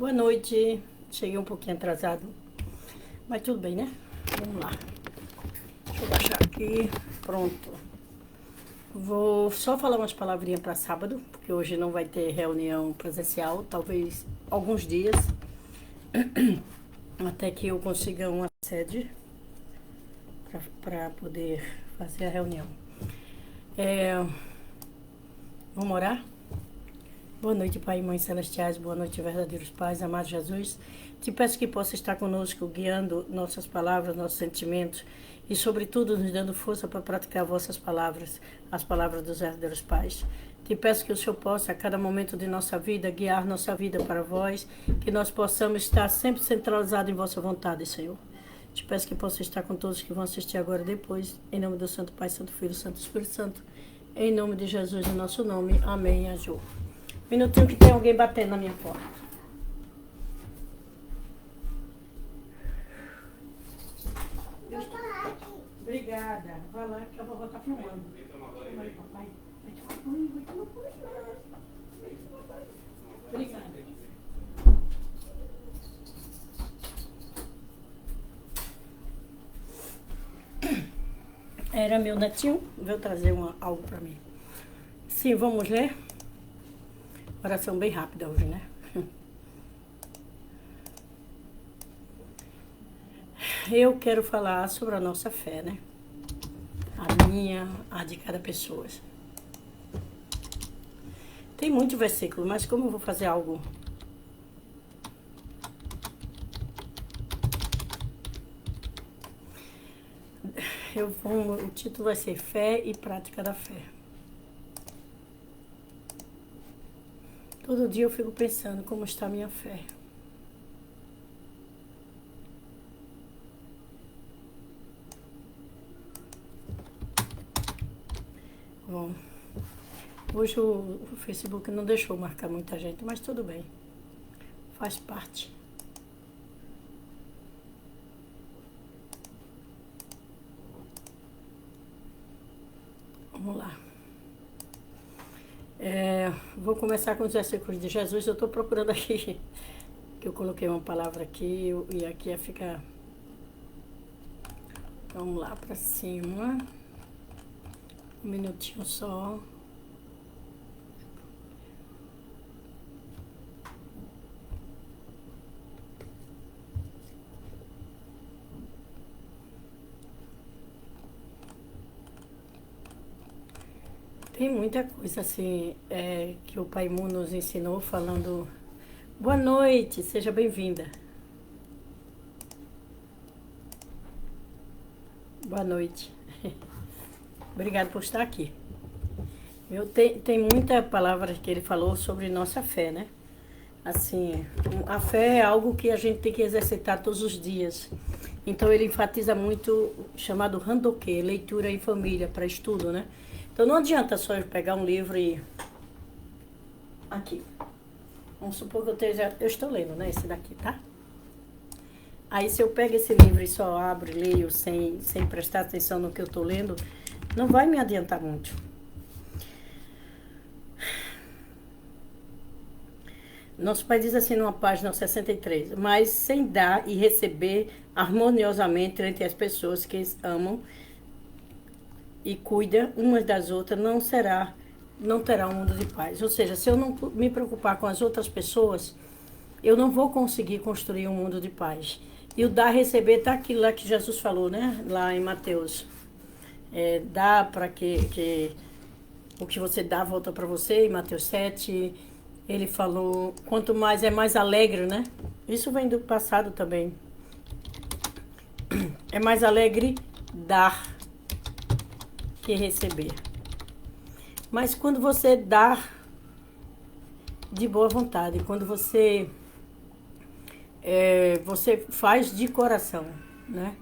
Boa noite. Cheguei um pouquinho atrasado, mas tudo bem, né? Vamos lá. Deixa eu baixar aqui. Pronto. Vou só falar umas palavrinhas para sábado, porque hoje não vai ter reunião presencial, talvez alguns dias, até que eu consiga uma sede para poder fazer a reunião. Vamos orar? Boa noite, Pai e Mãe Celestiais, boa noite, verdadeiros pais, amado Jesus. Te peço que possa estar conosco, guiando nossas palavras, nossos sentimentos e, sobretudo, nos dando força para praticar vossas palavras, as palavras dos verdadeiros pais. Te peço que o Senhor possa, a cada momento de nossa vida, guiar nossa vida para vós, que nós possamos estar sempre centralizados em vossa vontade, Senhor. Te peço que possa estar com todos que vão assistir agora e depois, em nome do Santo Pai, Santo Filho, Santo Espírito Santo, em nome de Jesus, em nosso nome. Amém. Ajô. Minutinho que tem alguém batendo na minha porta. Obrigada. Vai lá que a vovó tá filmando. Vai, papai. Vai tomar banho, vai tomar banho. Obrigada. Era meu netinho. Veio trazer algo para mim. Sim, vamos ler? Oração bem rápida hoje, né? Eu quero falar sobre a nossa fé, né? A minha, a de cada pessoa. Tem muito versículo, mas como eu vou fazer algo... o título vai ser Fé e Prática da Fé. Todo dia eu fico pensando como está a minha fé. Bom, hoje o Facebook não deixou marcar muita gente, mas tudo bem. Faz parte. Vamos lá. Vou começar com os versículos de Jesus. Eu estou procurando aqui, que eu coloquei uma palavra aqui e aqui ia ficar... Vamos lá para cima. Um minutinho só. Tem muita coisa assim que o Pai Mu nos ensinou falando. Boa noite, seja bem-vinda. Boa noite. Obrigada por estar aqui. Tem muita palavra que ele falou sobre nossa fé, né? Assim, a fé é algo que a gente tem que exercitar todos os dias. Então ele enfatiza muito chamado Handoke, leitura em família, para estudo, né? Então não adianta só eu pegar um livro e... Aqui. Vamos supor que eu estou lendo, né? Esse daqui, tá? Aí se eu pego esse livro e só abro e leio sem prestar atenção no que eu estou lendo, não vai me adiantar muito. Nosso Pai diz assim numa página 63, mas sem dar e receber harmoniosamente entre as pessoas que amam e cuidam umas das outras, não terá um mundo de paz. Ou seja, se eu não me preocupar com as outras pessoas, eu não vou conseguir construir um mundo de paz. E o dar e receber está aquilo lá que Jesus falou, né? Lá em Mateus. Dá para que o que você dá volta para você, em Mateus 7. Ele falou, quanto mais é mais alegre, né? Isso vem do passado também. É mais alegre dar que receber. Mas quando você dá de boa vontade, quando você faz de coração, né?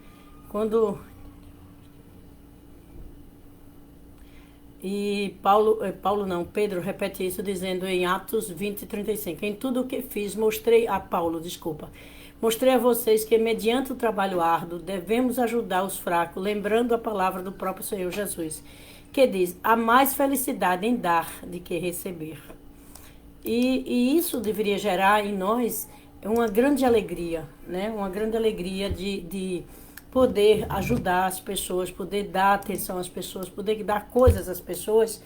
Pedro repete isso dizendo em Atos 20:35. Em tudo o que fiz, mostrei a vocês que mediante o trabalho árduo devemos ajudar os fracos, lembrando a palavra do próprio Senhor Jesus, que diz, há mais felicidade em dar do que receber. E isso deveria gerar em nós é uma grande alegria, né? Uma grande alegria de poder ajudar as pessoas, poder dar atenção às pessoas, poder dar coisas às pessoas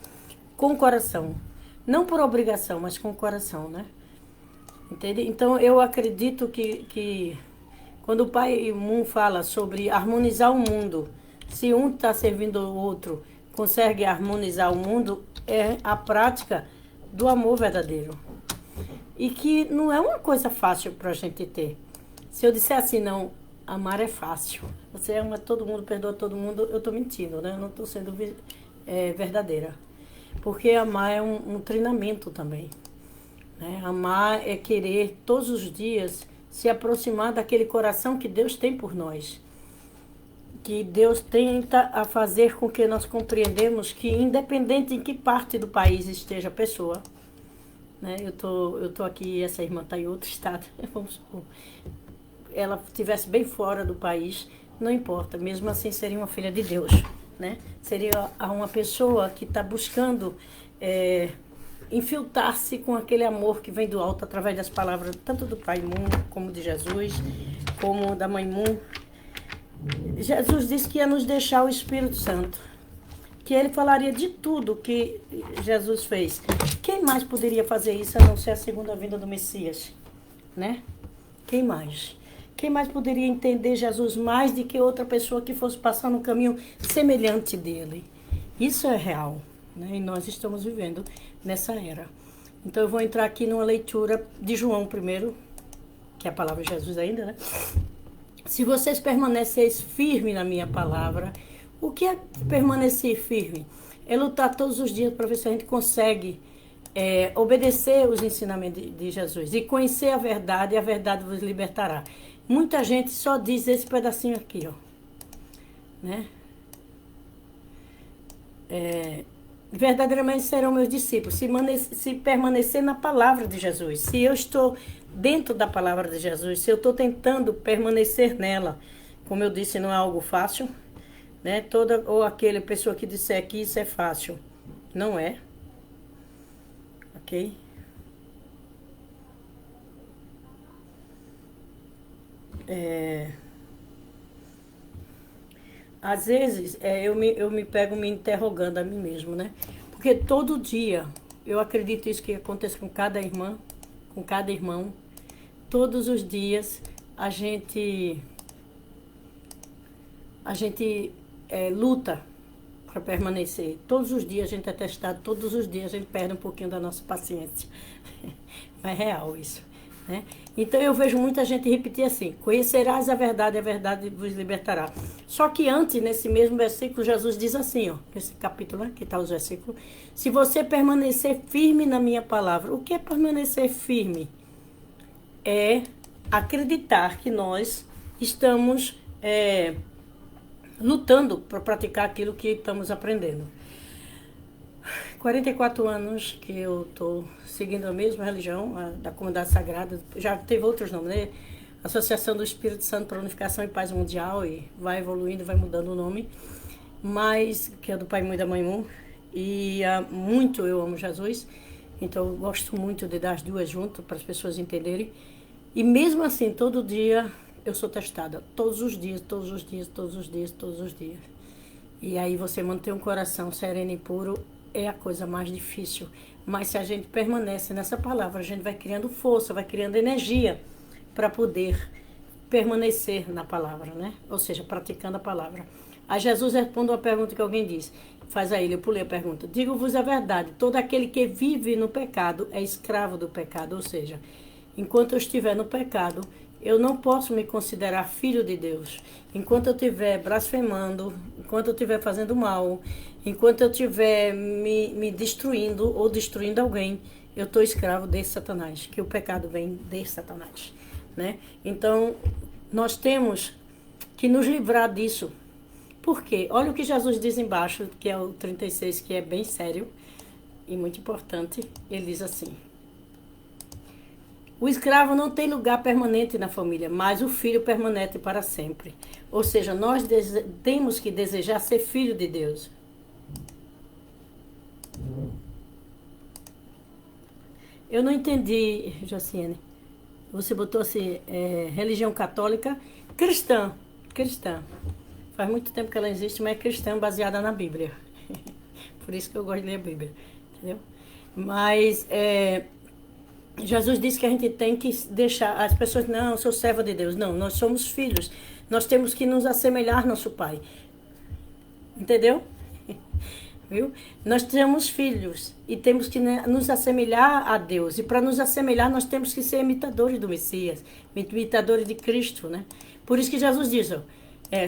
com o coração. Não por obrigação, mas com o coração, né? Entende? Então, eu acredito que quando o Pai Moon fala sobre harmonizar o mundo, se um está servindo o outro, consegue harmonizar o mundo, é a prática do amor verdadeiro. E que não é uma coisa fácil para a gente ter. Se eu disser assim, não, amar é fácil. Você ama todo mundo, perdoa todo mundo, eu estou mentindo, né? Eu não estou sendo verdadeira. Porque amar é um treinamento também. Né? Amar é querer todos os dias se aproximar daquele coração que Deus tem por nós. Que Deus tenta a fazer com que nós compreendemos que independente em que parte do país esteja a pessoa, né? Eu tô aqui, essa irmã está em outro estado, vamos supor, ela estivesse bem fora do país, não importa, mesmo assim seria uma filha de Deus, né? Seria uma pessoa que está buscando infiltrar-se com aquele amor que vem do alto através das palavras tanto do Pai Moon, como de Jesus, como da Mãe Moon. Jesus disse que ia nos deixar o Espírito Santo, que ele falaria de tudo que Jesus fez. Quem mais poderia fazer isso a não ser a segunda vinda do Messias, né? Quem mais? Quem mais poderia entender Jesus mais do que outra pessoa que fosse passar no caminho semelhante dele? Isso é real, né? E nós estamos vivendo nessa era. Então eu vou entrar aqui numa leitura de João primeiro, que é a palavra de Jesus ainda, né? Se vocês permaneceis firmes na minha palavra, o que é permanecer firme? É lutar todos os dias para ver se a gente consegue obedecer os ensinamentos de Jesus e conhecer a verdade, e a verdade vos libertará. Muita gente só diz esse pedacinho aqui, ó, né? Verdadeiramente serão meus discípulos, se permanecer na palavra de Jesus. Se eu estou dentro da palavra de Jesus, se eu estou tentando permanecer nela, como eu disse, não é algo fácil, né? Ou aquela pessoa que disser que isso é fácil, não é, ok? Às vezes eu me pego me interrogando a mim mesmo, né? Porque todo dia, eu acredito isso que acontece com cada irmã, com cada irmão, todos os dias a gente luta para permanecer. Todos os dias a gente é testado, todos os dias a gente perde um pouquinho da nossa paciência. É real isso, né? Então eu vejo muita gente repetir assim: conhecerás a verdade vos libertará. Só que antes, nesse mesmo versículo, Jesus diz assim, ó, nesse capítulo, aqui está os versículos: se você permanecer firme na minha palavra. O que é permanecer firme? É acreditar que nós estamos lutando para praticar aquilo que estamos aprendendo. 44 anos que eu estou seguindo a mesma religião, a da Comunidade Sagrada. Já teve outros nomes, né? Associação do Espírito Santo para Unificação e Paz Mundial, e vai evoluindo, vai mudando o nome, mas que é do Pai Moon e da Mãe Moon. E muito eu amo Jesus, então eu gosto muito de dar as duas juntas para as pessoas entenderem. E mesmo assim, todo dia eu sou testada, todos os dias, todos os dias, todos os dias, todos os dias. E aí você manter um coração sereno e puro é a coisa mais difícil. Mas se a gente permanece nessa palavra, a gente vai criando força, vai criando energia para poder permanecer na palavra, né? Ou seja, praticando a palavra. Aí Jesus responde uma pergunta que alguém diz. Faz a ele, eu pulei a pergunta. Digo-vos a verdade, todo aquele que vive no pecado é escravo do pecado. Ou seja, enquanto eu estiver no pecado, eu não posso me considerar filho de Deus. Enquanto eu estiver blasfemando, enquanto eu estiver fazendo mal, enquanto eu estiver me destruindo ou destruindo alguém, eu estou escravo desse Satanás, que o pecado vem desse Satanás, né? Então, nós temos que nos livrar disso. Por quê? Olha o que Jesus diz embaixo, que é o 36, que é bem sério e muito importante. Ele diz assim: o escravo não tem lugar permanente na família, mas o filho permanece para sempre. Ou seja, nós temos que desejar ser filho de Deus. Eu não entendi, Josiane. Você botou assim, religião católica cristã. Cristã. Faz muito tempo que ela existe, mas é cristã baseada na Bíblia. Por isso que eu gosto de ler a Bíblia. Entendeu? Mas Jesus disse que a gente tem que deixar as pessoas, não, eu sou serva de Deus. Não, nós somos filhos. Nós temos que nos assemelhar ao nosso Pai. Entendeu? Viu? Nós temos filhos e temos que nos assemelhar a Deus. E para nos assemelhar, nós temos que ser imitadores do Messias, imitadores de Cristo, né? Por isso que Jesus diz, ó,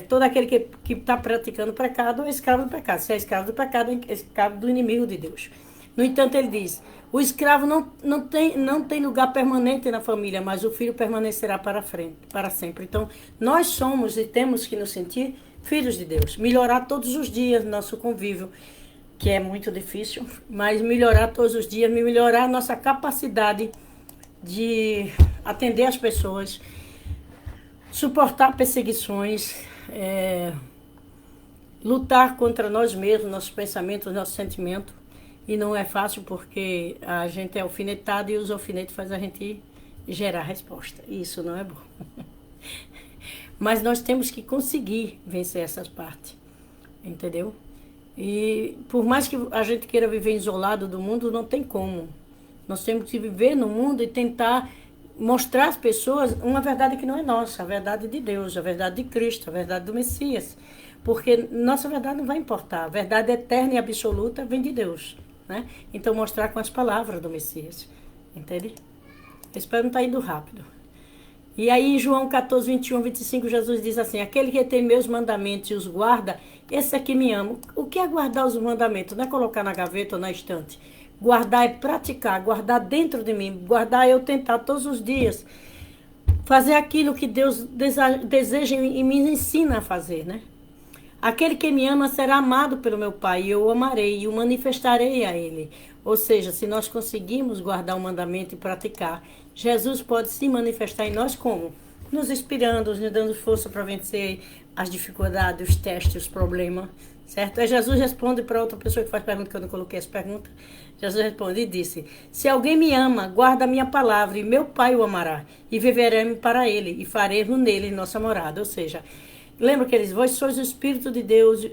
todo aquele que está praticando pecado é escravo do pecado. Se é escravo do pecado, é escravo do inimigo de Deus. No entanto, ele diz, o escravo não tem lugar permanente na família, mas o filho permanecerá para sempre. Então, nós somos e temos que nos sentir filhos de Deus. Melhorar todos os dias nosso convívio, que é muito difícil, mas melhorar todos os dias, melhorar a nossa capacidade de atender as pessoas, suportar perseguições, lutar contra nós mesmos, nossos pensamentos, nossos sentimentos. E não é fácil porque a gente é alfinetado e os alfinetes fazem a gente gerar resposta. E isso não é bom. Mas nós temos que conseguir vencer essas partes, entendeu? E por mais que a gente queira viver isolado do mundo, não tem como. Nós temos que viver no mundo e tentar mostrar às pessoas uma verdade que não é nossa, a verdade de Deus, a verdade de Cristo, a verdade do Messias. Porque nossa verdade não vai importar. A verdade eterna e absoluta vem de Deus, né? Então mostrar com as palavras do Messias, entende? Eu espero não estar indo rápido. E aí em João 14, 21, 25, Jesus diz assim, aquele que tem meus mandamentos e os guarda, esse é que me ama. O que é guardar os mandamentos? Não é colocar na gaveta ou na estante. Guardar é praticar, guardar dentro de mim, guardar é eu tentar todos os dias fazer aquilo que Deus deseja e me ensina a fazer, né? Aquele que me ama será amado pelo meu Pai, e eu o amarei e o manifestarei a ele. Ou seja, se nós conseguirmos guardar o mandamento e praticar, Jesus pode se manifestar em nós como? Nos inspirando, nos dando força para vencer as dificuldades, os testes, os problemas, certo? Aí Jesus responde para outra pessoa que faz pergunta, que eu não coloquei essa pergunta. Jesus responde e disse, se alguém me ama, guarda a minha palavra, e meu Pai o amará, e viveremos para ele, e faremos nele nossa morada. Ou seja, lembra que eles, vós sois o Espírito de Deus,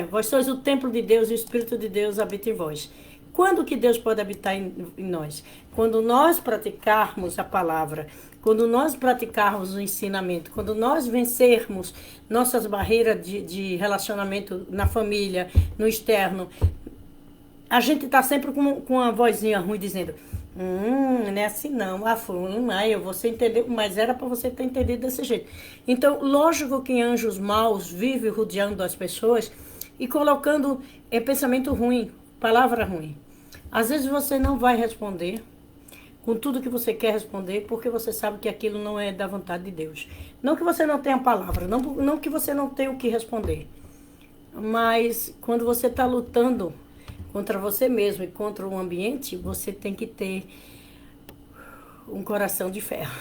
vós sois o templo de Deus e o Espírito de Deus habita em vós. Quando que Deus pode habitar em nós? Quando nós praticarmos a palavra, quando nós praticarmos o ensinamento, quando nós vencermos nossas barreiras de relacionamento na família, no externo. A gente está sempre com uma vozinha ruim dizendo, não é assim não, eu você entendeu, mas era para você ter entendido desse jeito. Então, lógico que anjos maus vivem rodeando as pessoas e colocando pensamento ruim, palavra ruim. Às vezes você não vai responder com tudo que você quer responder, porque você sabe que aquilo não é da vontade de Deus. Não que você não tenha palavra, não que você não tenha o que responder. Mas quando você está lutando contra você mesmo e contra o ambiente, você tem que ter um coração de ferro.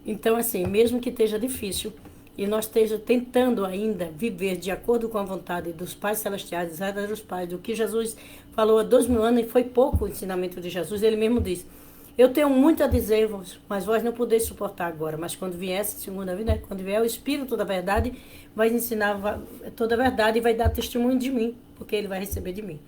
Então, assim, mesmo que esteja difícil, e nós esteja tentando ainda viver de acordo com a vontade dos pais celestiais, dos verdadeiros pais, do que Jesus falou há 2000 anos, e foi pouco o ensinamento de Jesus, ele mesmo diz, eu tenho muito a dizer-vos, mas vós não podeis suportar agora, mas quando vier essa segunda vida, quando vier o Espírito da verdade, vai ensinar toda a verdade e vai dar testemunho de mim, porque ele vai receber de mim.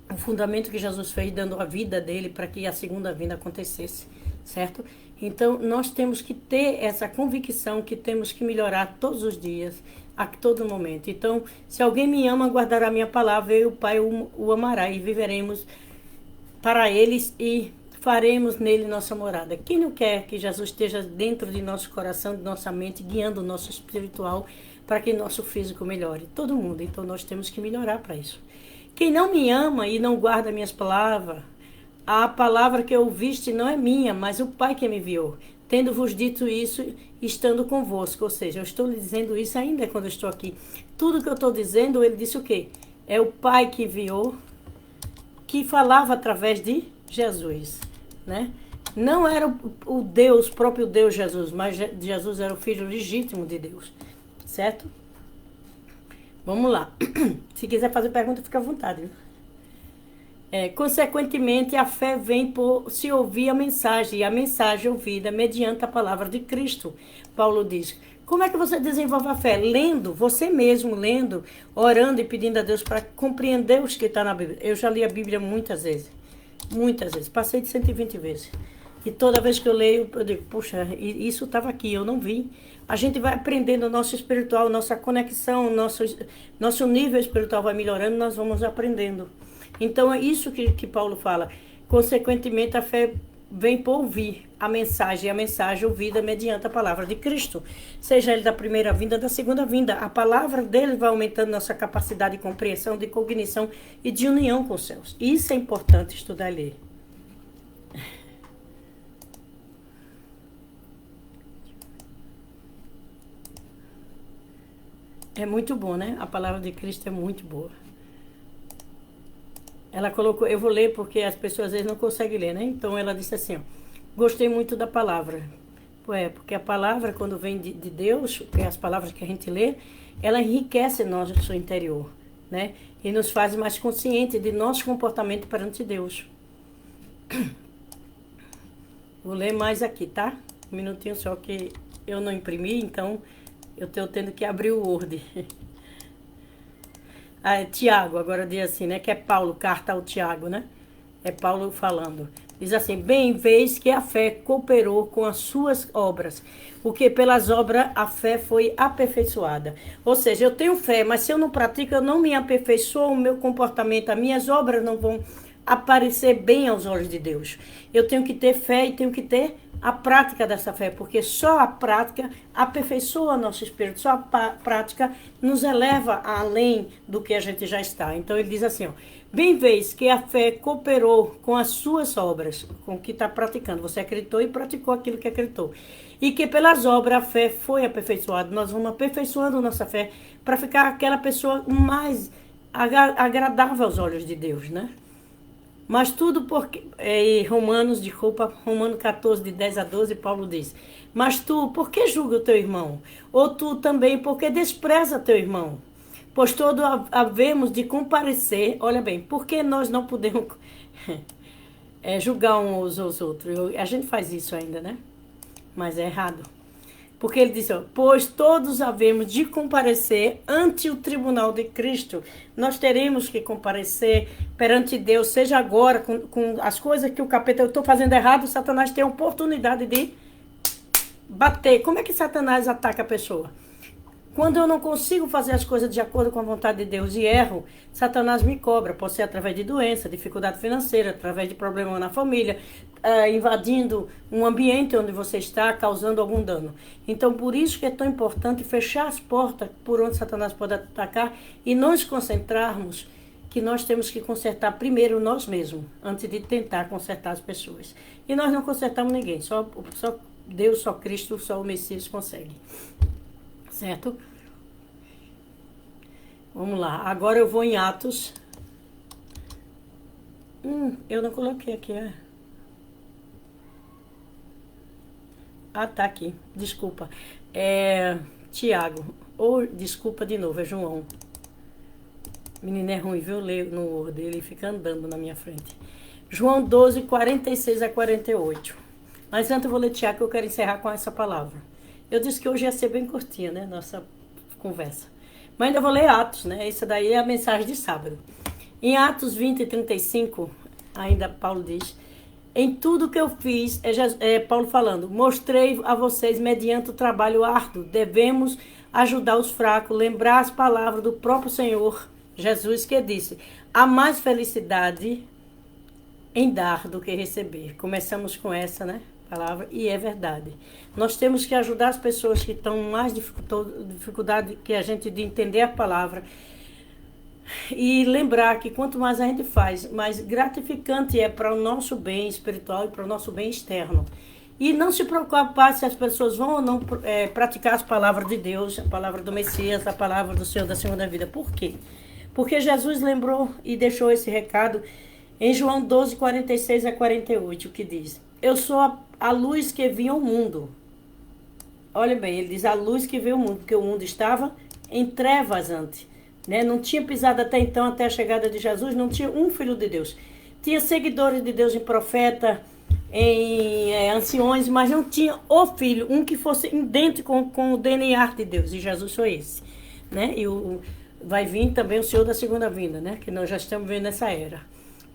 O fundamento que Jesus fez, dando a vida dele para que a segunda vinda acontecesse, certo? Então, nós temos que ter essa convicção que temos que melhorar todos os dias, a todo momento. Então, se alguém me ama, guardará a minha palavra, eu e o Pai o amará e viveremos para eles e faremos nele nossa morada. Quem não quer que Jesus esteja dentro de nosso coração, de nossa mente, guiando o nosso espiritual para que nosso físico melhore? Todo mundo. Então, nós temos que melhorar para isso. Quem não me ama e não guarda minhas palavras, a palavra que ouviste não é minha, mas o Pai que me enviou. Tendo-vos dito isso, estando convosco. Ou seja, eu estou lhe dizendo isso ainda quando eu estou aqui. Tudo que eu estou dizendo, ele disse o quê? É o Pai que enviou, que falava através de Jesus, né? Não era o Deus, próprio Deus Jesus, mas Jesus era o filho legítimo de Deus, certo? Vamos lá. Se quiser fazer pergunta, fica à vontade, viu? Consequentemente, a fé vem por se ouvir a mensagem, e a mensagem ouvida mediante a palavra de Cristo. Paulo diz, como é que você desenvolve a fé? Lendo, você mesmo lendo, orando e pedindo a Deus para compreender os que está na Bíblia. Eu já li a Bíblia muitas vezes, passei de 120 vezes. E toda vez que eu leio, eu digo, puxa, isso estava aqui, eu não vi. A gente vai aprendendo o nosso espiritual, nossa conexão, nosso nível espiritual vai melhorando, nós vamos aprendendo. Então é isso que Paulo fala. Consequentemente, a fé vem por ouvir a mensagem ouvida mediante a palavra de Cristo. Seja ele da primeira vinda ou da segunda vinda. A palavra dele vai aumentando nossa capacidade de compreensão, de cognição e de união com os céus. Isso é importante estudar e ler. É muito bom, né? A palavra de Cristo é muito boa. Ela colocou, eu vou ler porque as pessoas às vezes não conseguem ler, né? Então ela disse assim, ó, gostei muito da palavra. Porque a palavra, quando vem de Deus, que é as palavras que a gente lê, ela enriquece nosso interior, né? E nos faz mais consciente de nosso comportamento perante Deus. Vou ler mais aqui, tá? Um minutinho só que eu não imprimi, então eu estou tendo que abrir o Word. Tiago, agora diz assim, né? Que é Paulo, carta ao Tiago, né? É Paulo falando. Diz assim, bem, vês que a fé cooperou com as suas obras, porque pelas obras a fé foi aperfeiçoada. Ou seja, eu tenho fé, mas se eu não pratico, eu não me aperfeiçoo o meu comportamento, as minhas obras não vão aparecer bem aos olhos de Deus. Eu tenho que ter fé e tenho que ter a prática dessa fé, porque só a prática aperfeiçoa nosso espírito, só a prática nos eleva além do que a gente já está. Então ele diz assim, ó, bem vês que a fé cooperou com as suas obras, com o que está praticando. Você acreditou e praticou aquilo que acreditou. E que pelas obras a fé foi aperfeiçoada. Nós vamos aperfeiçoando nossa fé para ficar aquela pessoa mais agradável aos olhos de Deus, né? Mas tudo porque, Romanos 14, de 10 a 12, Paulo diz, mas tu, por que julga o teu irmão? Ou tu também, por que despreza teu irmão? Pois todos havemos de comparecer, olha bem, por que nós não podemos julgar uns aos outros? A gente faz isso ainda, né? Mas é errado. Porque ele diz, ó, pois todos havemos de comparecer ante o tribunal de Cristo. Nós teremos que comparecer perante Deus, seja agora, com as coisas que o capeta, eu estou fazendo errado, Satanás tem a oportunidade de bater. Como é que Satanás ataca a pessoa? Quando eu não consigo fazer as coisas de acordo com a vontade de Deus e erro, Satanás me cobra. Pode ser através de doença, dificuldade financeira, através de problema na família, invadindo um ambiente onde você está, causando algum dano. Então, por isso que é tão importante fechar as portas por onde Satanás pode atacar e nos concentrarmos que nós temos que consertar primeiro nós mesmos, antes de tentar consertar as pessoas. E nós não consertamos ninguém, só Deus, só Cristo, só o Messias consegue. Certo? Vamos lá. Agora eu vou em Atos. Eu não coloquei aqui, tá aqui. Desculpa. Tiago. Ou, desculpa de novo, é João. Menino é ruim, viu? Eu leio no Word, ele fica andando na minha frente. João 12, 46 a 48. Mas antes eu vou ler Tiago, que eu quero encerrar com essa palavra. Eu disse que hoje ia ser bem curtinha, né? Nossa conversa. Mas ainda vou ler Atos, né? Isso daí é a mensagem de sábado. Em Atos 20 e 35, ainda Paulo diz, em tudo que eu fiz, Paulo falando, mostrei a vocês mediante o trabalho árduo, devemos ajudar os fracos, lembrar as palavras do próprio Senhor Jesus, que disse, há mais felicidade em dar do que receber. Começamos com essa, né? Palavra, e é verdade. Nós temos que ajudar as pessoas que estão mais dificuldade que a gente de entender a palavra e lembrar que quanto mais a gente faz, mais gratificante é para o nosso bem espiritual e para o nosso bem externo. E não se preocupar se as pessoas vão ou não praticar as palavras de Deus, a palavra do Messias, a palavra do Senhor da segunda vida. Por quê? Porque Jesus lembrou e deixou esse recado em João 12, 46 a 48, que diz, eu sou a luz que veio ao mundo. Olha bem, ele diz a luz que veio ao mundo, porque o mundo estava em trevas antes. Né? Não tinha pisado até então, até a chegada de Jesus, não tinha um filho de Deus. tinha seguidores de Deus em profeta, em anciões, mas não tinha o filho, um que fosse idêntico com o DNA de Deus, e Jesus foi esse, né? E vai vir também o Senhor da segunda vinda, né? Que nós já estamos vendo nessa era.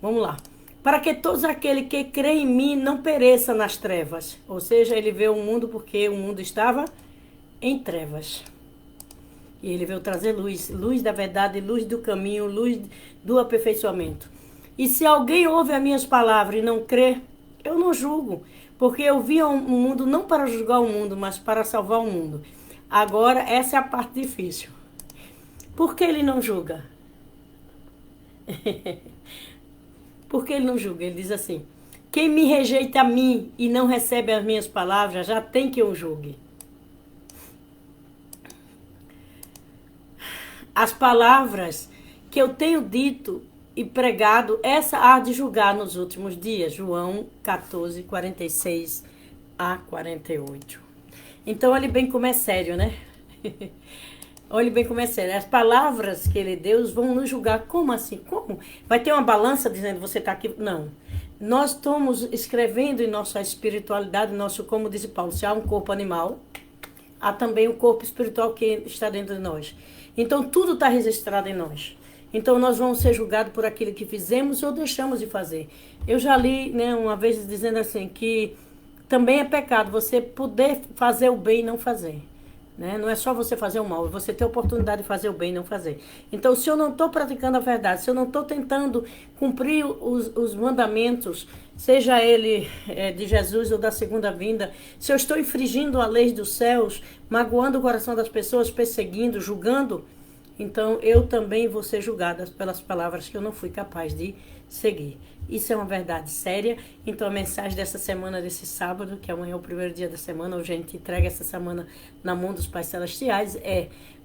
Vamos lá. Para que todos aqueles que creem em mim não pereçam nas trevas. Ou seja, ele veio o mundo porque o mundo estava em trevas. E ele veio trazer luz, luz da verdade, luz do caminho, luz do aperfeiçoamento. E se alguém ouve as minhas palavras e não crê, eu não julgo, porque eu vim ao mundo não para julgar o mundo, mas para salvar o mundo. Agora, essa é a parte difícil. Por que ele não julga? Por que ele não julga? Ele diz assim: quem me rejeita a mim e não recebe as minhas palavras, já tem que eu julgue. As palavras que eu tenho dito e pregado, essa há de julgar nos últimos dias. João 14, 46 a 48. Então, olhe bem como é sério, né? Olhe bem como é sério. As palavras que ele deu vão nos julgar. Como assim? Como? Vai ter uma balança dizendo você está aqui? Não. Nós estamos escrevendo em nossa espiritualidade, como disse Paulo, se há um corpo animal, há também o corpo espiritual que está dentro de nós. Então, tudo está registrado em nós. Então, nós vamos ser julgados por aquilo que fizemos ou deixamos de fazer. Eu já li, né, uma vez dizendo assim, que também é pecado você poder fazer o bem e não fazer. Né? Não é só você fazer o mal, é você ter a oportunidade de fazer o bem e não fazer. Então, se eu não estou praticando a verdade, se eu não estou tentando cumprir os mandamentos, seja ele de Jesus ou da segunda vinda, se eu estou infringindo a lei dos céus, magoando o coração das pessoas, perseguindo, julgando, então eu também vou ser julgada pelas palavras que eu não fui capaz de seguir. Isso é uma verdade séria. Então a mensagem dessa semana, desse sábado, que amanhã é o primeiro dia da semana, hoje a gente entrega essa semana na mão dos Pais Celestiais,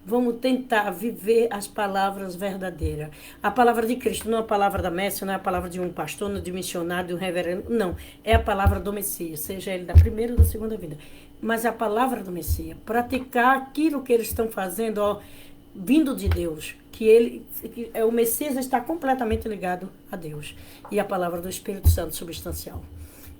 vamos tentar viver as palavras verdadeiras. A palavra de Cristo não é a palavra da Messia, não é a palavra de um pastor, não é de um missionário, de um reverendo, não. É a palavra do Messias, seja ele da primeira ou da segunda vida. Mas a palavra do Messias, praticar aquilo que eles estão fazendo, vindo de Deus, o Messias está completamente ligado a Deus e a palavra do Espírito Santo substancial.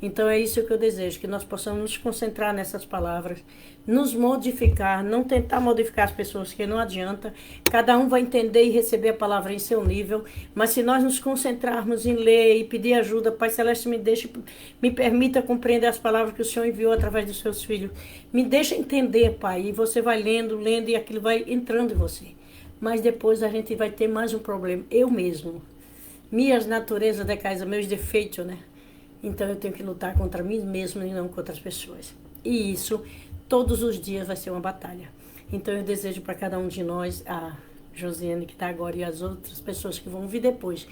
Então é isso que eu desejo, que nós possamos nos concentrar nessas palavras, nos modificar, não tentar modificar as pessoas, que não adianta. Cada um vai entender e receber a palavra em seu nível, mas se nós nos concentrarmos em ler e pedir ajuda, Pai Celeste, me permita compreender as palavras que o Senhor enviou através dos seus filhos. Me deixa entender, Pai, e você vai lendo e aquilo vai entrando em você. Mas depois a gente vai ter mais um problema, eu mesmo. Minhas naturezas decaem, meus defeitos, né? Então eu tenho que lutar contra mim mesmo e não contra as pessoas. E isso, todos os dias, vai ser uma batalha. Então eu desejo para cada um de nós, a Josiane que está agora e as outras pessoas que vão vir depois,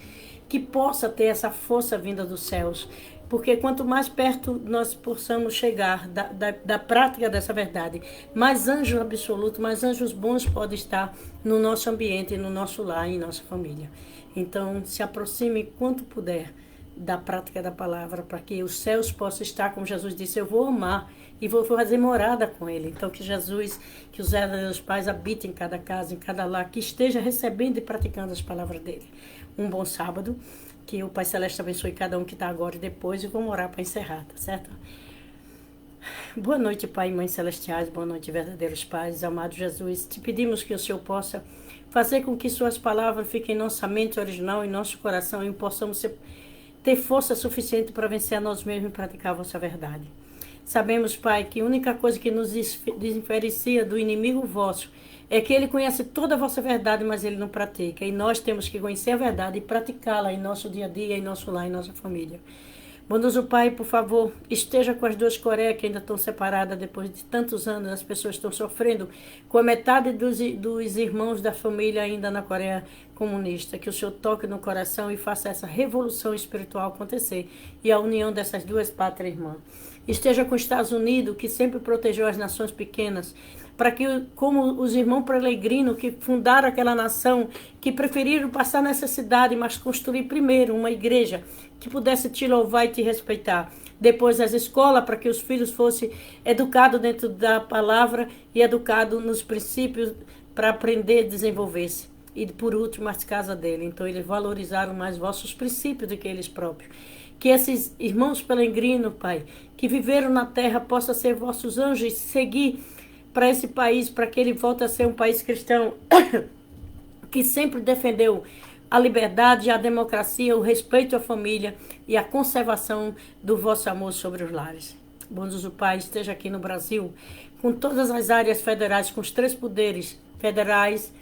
que possa ter essa força vinda dos céus. Porque quanto mais perto nós possamos chegar da prática dessa verdade, mais anjo absoluto, mais anjos bons podem estar no nosso ambiente, no nosso lar, em nossa família. Então se aproxime quanto puder da prática da palavra, para que os céus possam estar, como Jesus disse, eu vou amar e vou fazer morada com ele. Então que Jesus, que os verdadeiros pais habitem em cada casa, em cada lar, que esteja recebendo e praticando as palavras dele. Um bom sábado, que o Pai Celeste abençoe cada um que está agora e depois, e vamos orar para encerrar, tá certo? Boa noite, Pai e Mãe Celestiais, boa noite, verdadeiros pais, amado Jesus. Te pedimos que o Senhor possa fazer com que suas palavras fiquem em nossa mente original, em nosso coração, e possamos ter força suficiente para vencer a nós mesmos e praticar a vossa verdade. Sabemos, Pai, que a única coisa que nos diferencia do inimigo vosso é que ele conhece toda a vossa verdade, mas ele não pratica. E nós temos que conhecer a verdade e praticá-la em nosso dia a dia, em nosso lar, em nossa família. Bondoso Pai, por favor, esteja com as duas Coreias que ainda estão separadas depois de tantos anos. As pessoas estão sofrendo com a metade dos irmãos da família ainda na Coreia comunista. Que o Senhor toque no coração e faça essa revolução espiritual acontecer e a união dessas duas pátrias irmãs. Esteja com os Estados Unidos, que sempre protegeu as nações pequenas, para que, como os irmãos peregrinos que fundaram aquela nação, que preferiram passar necessidade, mas construir primeiro uma igreja que pudesse te louvar e te respeitar. Depois as escolas, para que os filhos fossem educados dentro da palavra e educados nos princípios para aprender e desenvolver-se. e por último as casas dele. Então eles valorizaram mais vossos princípios do que eles próprios. Que esses irmãos peregrinos, Pai, que viveram na terra, possam ser vossos anjos e seguir para esse país, para que ele volte a ser um país cristão, que sempre defendeu a liberdade, a democracia, o respeito à família e a conservação do vosso amor sobre os lares. Bom Deus, o Pai esteja aqui no Brasil, com todas as áreas federais, com os 3 poderes federais,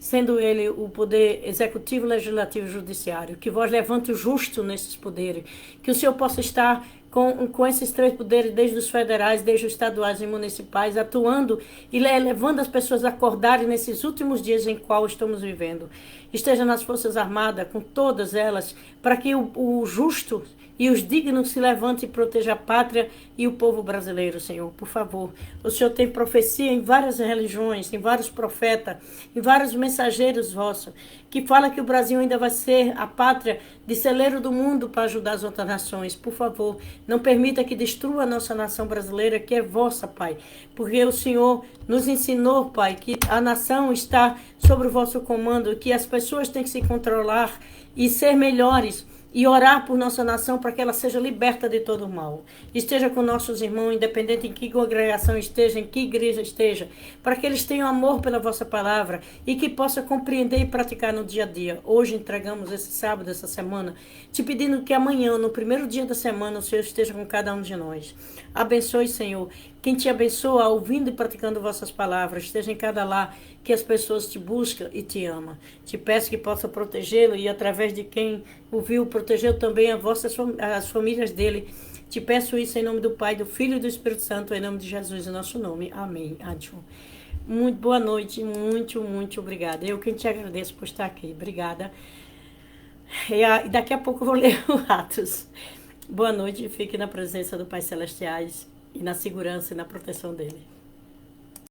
sendo ele o poder executivo, legislativo e judiciário. Que vós levante o justo nesses poderes. Que o Senhor possa estar com esses 3 poderes, desde os federais, desde os estaduais e municipais, atuando e levando as pessoas a acordarem nesses últimos dias em qual estamos vivendo. Esteja nas Forças Armadas, com todas elas, para que o justo e os dignos se levantem e protejam a pátria e o povo brasileiro, Senhor, por favor. O Senhor tem profecia em várias religiões, em vários profetas, em vários mensageiros vossos, que fala que o Brasil ainda vai ser a pátria de celeiro do mundo para ajudar as outras nações. Por favor, não permita que destrua a nossa nação brasileira, que é vossa, Pai. Porque o Senhor nos ensinou, Pai, que a nação está sob o vosso comando, que as pessoas têm que se controlar e ser melhores, e orar por nossa nação para que ela seja liberta de todo o mal. Esteja com nossos irmãos, independente em que congregação esteja, em que igreja esteja, para que eles tenham amor pela vossa palavra e que possa compreender e praticar no dia a dia. Hoje entregamos esse sábado, essa semana, te pedindo que amanhã, no primeiro dia da semana, o Senhor esteja com cada um de nós. Abençoe, Senhor, quem te abençoa, ouvindo e praticando vossas palavras, esteja em cada lar, que as pessoas te buscam e te amam. Te peço que possa protegê-lo e através de quem o viu, protegeu também as famílias dele. Te peço isso em nome do Pai, do Filho e do Espírito Santo, em nome de Jesus, em nosso nome. Amém. Adiós. Muito boa noite, muito obrigada. Eu quem te agradeço por estar aqui. Obrigada. E daqui a pouco eu vou ler o Atos. Boa noite e fique na presença do Pai Celestiais e na segurança e na proteção dele.